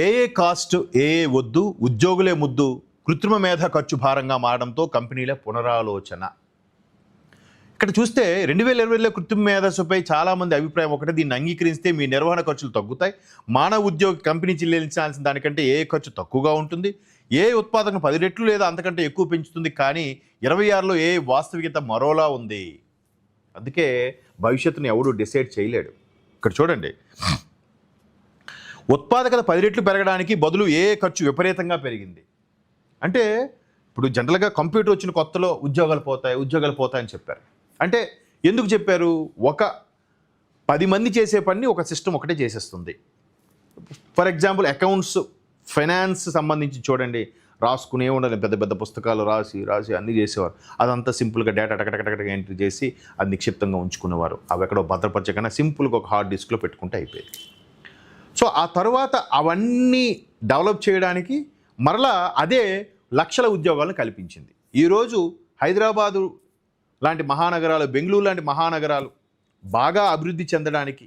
ఏఏ కాస్ట్ ఏఏ వద్దు ఉద్యోగులే ముద్దు కృత్రిమ మేధ ఖర్చు భారంగా మారడంతో కంపెనీల పునరాలోచన. ఇక్కడ చూస్తే 2020లో కృత్రిమ మేధస్సుపై చాలామంది అభిప్రాయం ఒకటే, దీన్ని అంగీకరిస్తే మీ నిర్వహణ ఖర్చులు తగ్గుతాయి, మానవ ఉద్యోగి కంపెనీ చెల్లించాల్సిన దానికంటే ఏ ఖర్చు తక్కువగా ఉంటుంది, ఏ ఉత్పాదకను 10 రెట్లు లేదా అంతకంటే ఎక్కువ పెంచుతుంది. కానీ 26లో ఏ వాస్తవికత మరోలా ఉంది. అందుకే భవిష్యత్తుని ఎవడూ డిసైడ్ చేయలేడు. ఇక్కడ చూడండి, ఉత్పాదకత 10 రెట్లు పెరగడానికి బదులు ఏ ఖర్చు విపరీతంగా పెరిగింది. అంటే ఇప్పుడు జనరల్గా కంప్యూటర్ వచ్చిన కొత్తలో ఉద్యోగాలు పోతాయని చెప్పారు. అంటే ఎందుకు చెప్పారు? ఒక 10 మంది చేసే పని ఒక సిస్టమ్ ఒకటే చేసేస్తుంది. ఫర్ ఎగ్జాంపుల్ అకౌంట్స్, ఫైనాన్స్ సంబంధించి చూడండి, రాసుకునే ఉండాలి, పెద్ద పెద్ద పుస్తకాలు రాసి అన్నీ చేసేవారు. అదంతా సింపుల్గా డేటా టకటకటక ఎంట్రీ చేసి అది నిక్షిప్తంగా ఉంచుకునేవారు. అవి ఎక్కడో భద్రపరచకన్నా సింపుల్గా ఒక హార్డ్ డిస్క్లో పెట్టుకుంటే అయిపోయేది. సో ఆ తర్వాత అవన్నీ డెవలప్ చేయడానికి మరలా అదే లక్షల ఉద్యోగాలను కల్పించింది. ఈరోజు హైదరాబాదు లాంటి మహానగరాలు, బెంగళూరు లాంటి మహానగరాలు బాగా అభివృద్ధి చెందడానికి,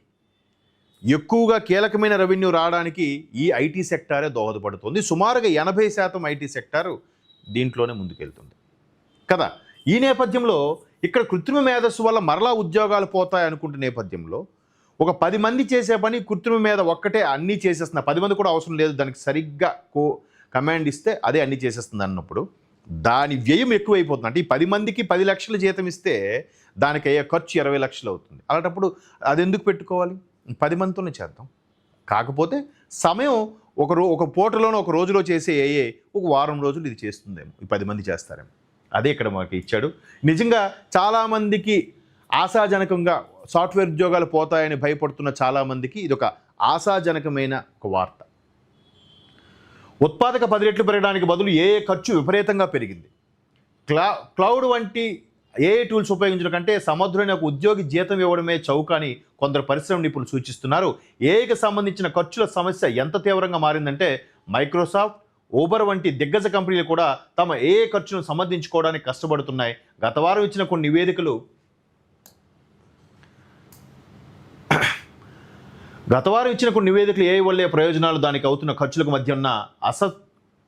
ఎక్కువగా కీలకమైన రెవెన్యూ రావడానికి ఈ ఐటీ సెక్టారే దోహదపడుతుంది. సుమారుగా 80% ఐటీ సెక్టారు దీంట్లోనే ముందుకెళ్తుంది కదా. ఈ నేపథ్యంలో ఇక్కడ కృత్రిమ మేధస్సు వల్ల మరలా ఉద్యోగాలు పోతాయి అనుకుంటున్న నేపథ్యంలో ఒక 10 మంది చేసే పని కృత్రిమ మీద ఒక్కటే అన్నీ చేసేస్తున్నా, 10 మంది కూడా అవసరం లేదు, దానికి సరిగ్గా కమాండ్ ఇస్తే అదే అన్నీ చేసేస్తుంది అన్నప్పుడు దాని వ్యయం ఎక్కువైపోతుంది. అంటే ఈ 10 మందికి 10 లక్షల జీతం ఇస్తే దానికి అయ్యే ఖర్చు 20 లక్షలు అవుతుంది. అలాంటప్పుడు అది ఎందుకు పెట్టుకోవాలి? 10 మందితోనే చేద్దాం. కాకపోతే సమయం ఒక పూటలోనో ఒక రోజులో చేసే ఏఏ ఒక వారం రోజులు ఇది చేస్తుందేమో, ఈ 10 మంది చేస్తారేమో. అదే ఇక్కడ మాకు ఇచ్చాడు. నిజంగా చాలామందికి ఆశాజనకంగా సాఫ్ట్వేర్ ఉద్యోగాలు పోతాయని భయపడుతున్న చాలామందికి ఇది ఒక ఆశాజనకమైన ఒక వార్త. ఉత్పాదక 10 రెట్లు పెరగడానికి బదులు ఏ ఖర్చు విపరీతంగా పెరిగింది. క్లౌడ్ వంటి ఏఐ టూల్స్ ఉపయోగించడం కంటే సమర్థులైన ఒక ఉద్యోగి జీతం ఇవ్వడమే చౌక అని కొందరు పరిశ్రమ నిపుణులు సూచిస్తున్నారు. ఏఐకి సంబంధించిన ఖర్చుల సమస్య ఎంత తీవ్రంగా మారిందంటే మైక్రోసాఫ్ట్, ఊబర్ వంటి దిగ్గజ కంపెనీలు కూడా తమ ఏఐ ఖర్చును సమర్థించుకోవడానికి కష్టపడుతున్నాయి. గత వారం ఇచ్చిన కొన్ని నివేదికలు ఏఐ వల్లే ప్రయోజనాలు, దానికి అవుతున్న ఖర్చులకు మధ్య ఉన్న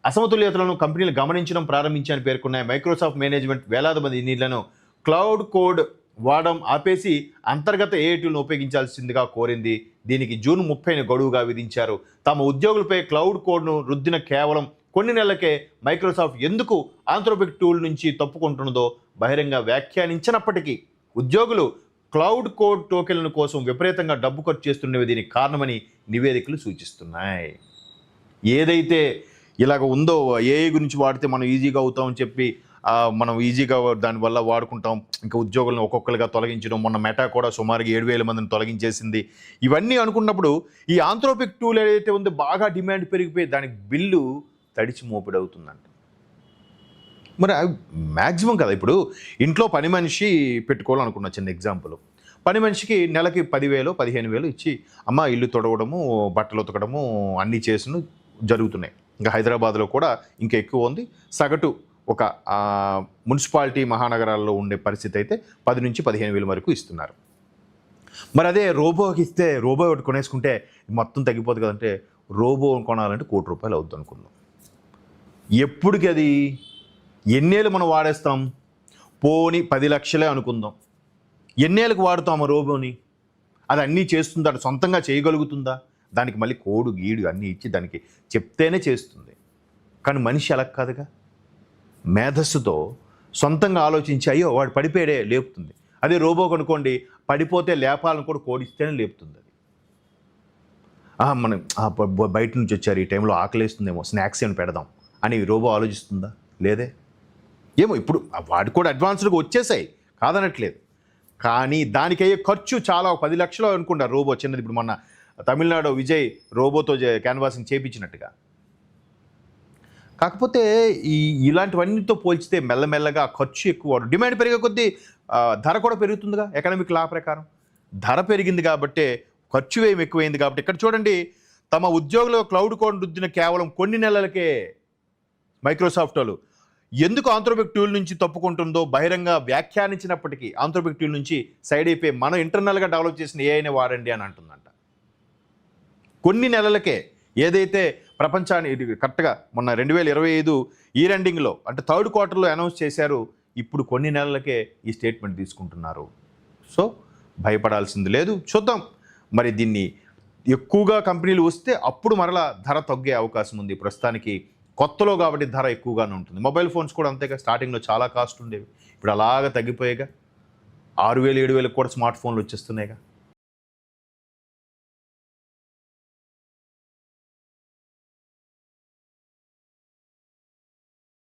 అసమతుల్యతలను కంపెనీలు గమనించడం ప్రారంభించాయని పేర్కొన్నాయి. మైక్రోసాఫ్ట్ మేనేజ్మెంట్ వేలాది మంది ఇంజనీర్లను క్లౌడ్ కోడ్ వాడడం ఆపేసి అంతర్గత ఏఐ టూల్ను ఉపయోగించాల్సిందిగా కోరింది. దీనికి జూన్ 30ని గడువుగా విధించారు. తమ ఉద్యోగులపై క్లౌడ్ కోడ్ను రుద్దిన కేవలం కొన్ని నెలలకే మైక్రోసాఫ్ట్ ఎందుకు ఆంథ్రోపిక్ టూల్ నుంచి తప్పుకుంటున్నదో బహిరంగ వ్యాఖ్యానించినప్పటికీ ఉద్యోగులు క్లౌడ్ కోడ్ టోకెన్ల కోసం విపరీతంగా డబ్బు ఖర్చు చేస్తున్నవి దీనికి కారణమని నివేదికలు సూచిస్తున్నాయి. ఏదైతే ఇలాగ ఉందో ఏఐ గురించి వాడితే మనం ఈజీగా అవుతామని చెప్పి మనం ఈజీగా దానివల్ల వాడుకుంటాం, ఇంకా ఉద్యోగులను ఒక్కొక్కరుగా తొలగించడం, మొన్న మెటా కూడా సుమారుగా 7,000 మందిని తొలగించేసింది. ఇవన్నీ అనుకున్నప్పుడు ఈ ఆంథ్రోపిక్ టూల్ ఏదైతే ఉందో బాగా డిమాండ్ పెరిగిపోయి దానికి బిల్లు తడిచి మోపిడవుతుందంట. మరి మ్యాక్సిమం కదా. ఇప్పుడు ఇంట్లో పని మనిషి పెట్టుకోవాలనుకున్న చిన్న ఎగ్జాంపుల్, పని మనిషికి నెలకి 10,000 15,000 ఇచ్చి అమ్మ ఇల్లు తొడవడము, బట్టలు ఉతకడము అన్నీ చేసును జరుగుతున్నాయి. ఇంకా హైదరాబాద్లో కూడా ఇంకా ఎక్కువ ఉంది. సగటు ఒక మున్సిపాలిటీ మహానగరాల్లో ఉండే పరిస్థితి అయితే 10,000 నుంచి 15,000 వరకు ఇస్తున్నారు. మరి అదే రోబోకి ఇస్తే రోబో ఒకటి కొనేసుకుంటే మొత్తం తగ్గిపోతుంది కదంటే రోబో కొనాలంటే ₹1 కోటి అవుతుంది అనుకుందాం. ఎప్పటికి అది ఎన్నేళ్ళు మనం వాడేస్తాం? పోని 10 లక్షలే అనుకుందాం. ఎన్నేళ్ళకి వాడుతాం ఆ రోబోని? అది అన్నీ చేస్తుందా? అది సొంతంగా చేయగలుగుతుందా? దానికి మళ్ళీ కోడు గీడు అన్నీ ఇచ్చి దానికి చెప్తేనే చేస్తుంది. కానీ మనిషి అలా కాదుగా. మేధస్సుతో సొంతంగా ఆలోచించి అయ్యో వాడు పడిపోయాడే లేపుతుంది. అదే రోబో కనుకోండి, పడిపోతే లేపాలను కూడా కోడిస్తేనే లేపుతుంది. అది మనం బయట నుంచి వచ్చారు, ఈ టైంలో ఆకలేస్తుందేమో, స్నాక్స్ ఏమైనా పెడదాం అని రోబో ఆలోచిస్తుందా? లేదే. ఏమో ఇప్పుడు వాడు కూడా అడ్వాన్స్డ్గా వచ్చేసాయి, కాదనట్లేదు. కానీ దానికి అయ్యే ఖర్చు చాలా 10 లక్షలు అనుకుంటారు రోబో చిన్నది. ఇప్పుడు మొన్న తమిళనాడు విజయ్ రోబోతో క్యాన్వాసింగ్ చేయించినట్టుగా. కాకపోతే ఇలాంటివన్నిటితో పోల్చితే మెల్లమెల్లగా ఖర్చు ఎక్కువ, డిమాండ్ పెరిగే కొద్దీ ధర కూడా పెరుగుతుందిగా. ఎకనామిక్ లా ప్రకారం ధర పెరిగింది కాబట్టే ఖర్చు వ్యయం ఎక్కువైంది. కాబట్టి ఇక్కడ చూడండి, తమ ఉద్యోగుల క్లౌడ్ కోడ్ రుద్దిన కేవలం కొన్ని నెలలకే మైక్రోసాఫ్ట్ వాళ్ళు ఎందుకు ఆంథ్రోపిక్ టూల్ నుంచి తప్పుకుంటుందో బహిరంగ వ్యాఖ్యానించినప్పటికీ ఆంథ్రోపిక్ టూల్ నుంచి సైడ్ అయిపోయి మనం ఇంటర్నల్గా డెవలప్ చేసిన ఏఐనే వాడండి అని అంటుందంట. కొన్ని నెలలకే ఏదైతే ప్రపంచాన్ని ఇది కరెక్ట్గా మొన్న 2025 ఇయర్ ఎండింగ్లో అంటే థర్డ్ క్వార్టర్లో అనౌన్స్ చేశారు. ఇప్పుడు కొన్ని నెలలకే ఈ స్టేట్మెంట్ తీసుకుంటున్నారు. సో భయపడాల్సింది లేదు. చూద్దాం మరి దీన్ని ఎక్కువగా కంపెనీలు వస్తే అప్పుడు మరలా ధర తగ్గే అవకాశం ఉంది. ప్రస్తుతానికి కొత్తలో కాబట్టి ధర ఎక్కువగానే ఉంటుంది. మొబైల్ ఫోన్స్ కూడా అంతేగా, స్టార్టింగ్లో చాలా కాస్ట్ ఉండేవి, ఇప్పుడు అలాగా తగ్గిపోయాగా. 6,000 7,000 కూడా స్మార్ట్ ఫోన్లు వచ్చేస్తున్నాయిగా.